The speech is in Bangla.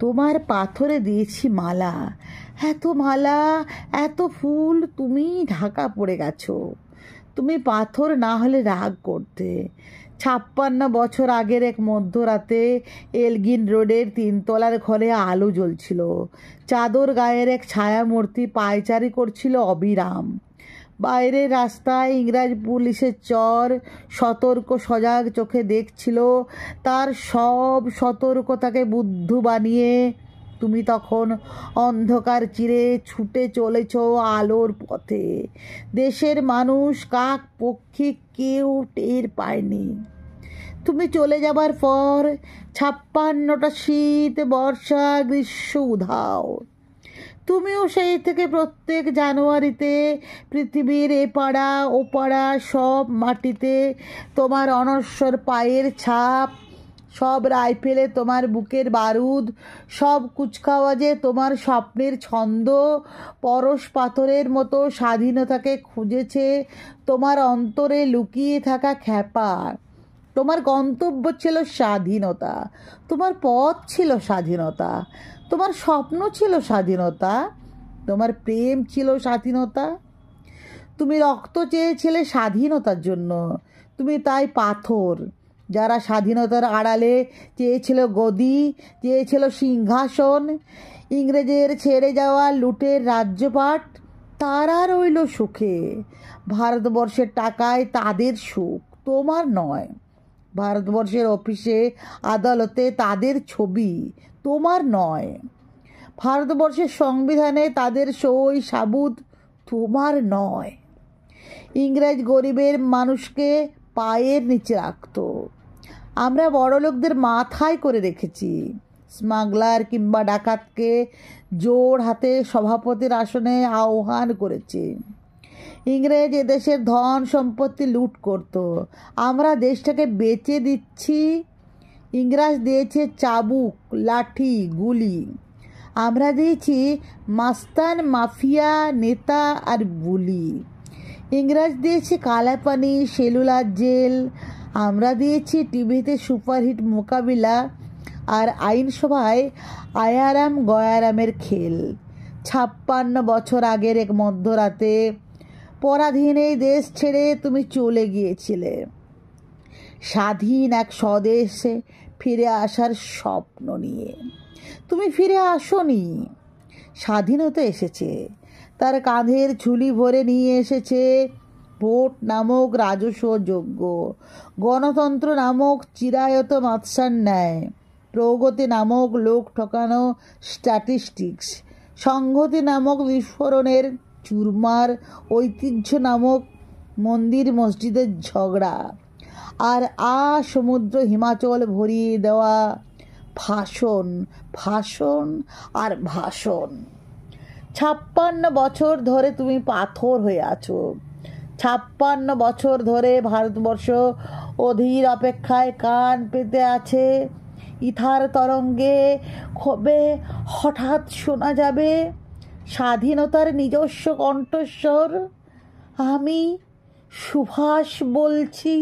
তোমার পাথরে দিয়েছি মালা, এত মালা, এত ফুল, তুমি ঢাকা পড়ে গেছো। তুমি পাথর না হলে রাগ করতে। 56 বছর আগের এক মধ্যরাতে এলগিন রোডের 3 তলার ঘরে আলো জ্বলছিল। চাদর গায়ের এক ছায়ামূর্তি পায়চারি করছিল অবিরাম। বাইরের রাস্তায় ইংরাজ পুলিশের চর সতর্ক সজাগ চোখে দেখছিল তার সব সতর্কতাকে বুদ্ধু বানিয়ে। তুমি তখন অন্ধকার চিরে ছুটে চলেছ আলোর পথে। দেশের মানুষ কাক পক্ষী কেউ টের পায়নি। তুমি চলে যাবার পর 56টা শীত, বর্ষা, গ্রীষ্ম উধাও। তুমিও সেই থেকে প্রত্যেক জানুয়ারিতে পৃথিবীর এপাড়া ওপাড়া সব মাটিতে তোমার অনশ্বর পায়ের ছাপ, সব রাইফেলে তোমার বুকের বারুদ, সব কুচকাওয়াজে তোমার স্বপ্নের ছন্দ পরশ পাথরের মতো স্বাধীনতাকে খুঁজেছে তোমার অন্তরে লুকিয়ে থাকা খ্যাপা। তোমার গন্তব্য ছিল স্বাধীনতা, তোমার পথ ছিল স্বাধীনতা, তোমার স্বপ্ন ছিল স্বাধীনতা, তোমার প্রেম ছিল স্বাধীনতা। তুমি রক্ত চেয়েছিলে স্বাধীনতার জন্য, তুমি তাই পাথর। যারা স্বাধীনতার আড়ালে চেয়েছিল গদি, চেয়েছিল সিংহাসন, ইংরেজের ছেড়ে যাওয়া লুটের রাজ্যপাট, তারা রইল সুখে। ভারতবর্ষের টাকায় তাদের সুখ, তোমার নয়। ভারতবর্ষের অফিসে আদালতে তাদের ছবি, তোমার নয়। ভারতবর্ষের সংবিধানে তাদের সই সাবুত, তোমার নয়। ইংরেজ গরিবের মানুষকে পায়ের নিচে রাখত, আমরা বড়লোকদের মাথায় করে রেখেছি। স্মাগলার কিংবা ডাকাতকে জোর হাতে সভাপতির আসনে আহ্বান করেছি। ইংরেজ এদেশের ধন সম্পত্তি লুট করত, আমরা দেশটাকে বেচে দিচ্ছি। ইংরেজ দিয়েছে চাবুক, লাঠি, গুলি, আমরা দিয়েছি মাস্তান, মাফিয়া, নেতা আর বুলি। ইংরেজ দিয়েছে কালাপানি, সেলুলার জেল, আমরা দিয়েছি টিভিতে সুপারহিট মোকাবিলা আর আইনসভায় আয়ারাম গয়ারামের খেল। 56 বছর আগের এক মধ্যরাতে পরাধীন এই দেশ ছেড়ে তুমি চলে গিয়েছিলে স্বাধীন এক স্বদেশে ফিরে আসার স্বপ্ন নিয়ে। তুমি ফিরে আসোনি, স্বাধীনতা এসেছে, তার কাঁধের ঝুলি ভরে নিয়ে এসেছে ভোট নামক রাজস্ব যোগ্য, গণতন্ত্র নামক চিরায়ত মাৎসার ন্যায়, প্রগতি নামক লোক ঠকানো স্ট্যাটিস্টিক্স, সংহতি নামক বিস্ফোরণের চুরমার, ঐতিহ্য নামক মন্দির মসজিদের ঝগড়া, আর সমুদ্র হিমাচল ভরিয়ে দেওয়া ভাষণ, ভাষণ আর ভাষণ। 56 বছর ধরে তুমি পাথর হয়ে আছো। 56 বছর ধরে ভারতবর্ষ অধীর অপেক্ষায় কান পেতে আছে। ইথার তরঙ্গে কবে হঠাৎ শোনা যাবে স্বাধীনতার নিজস্ব কণ্ঠস্বর, আমি সুভাষ বলছি।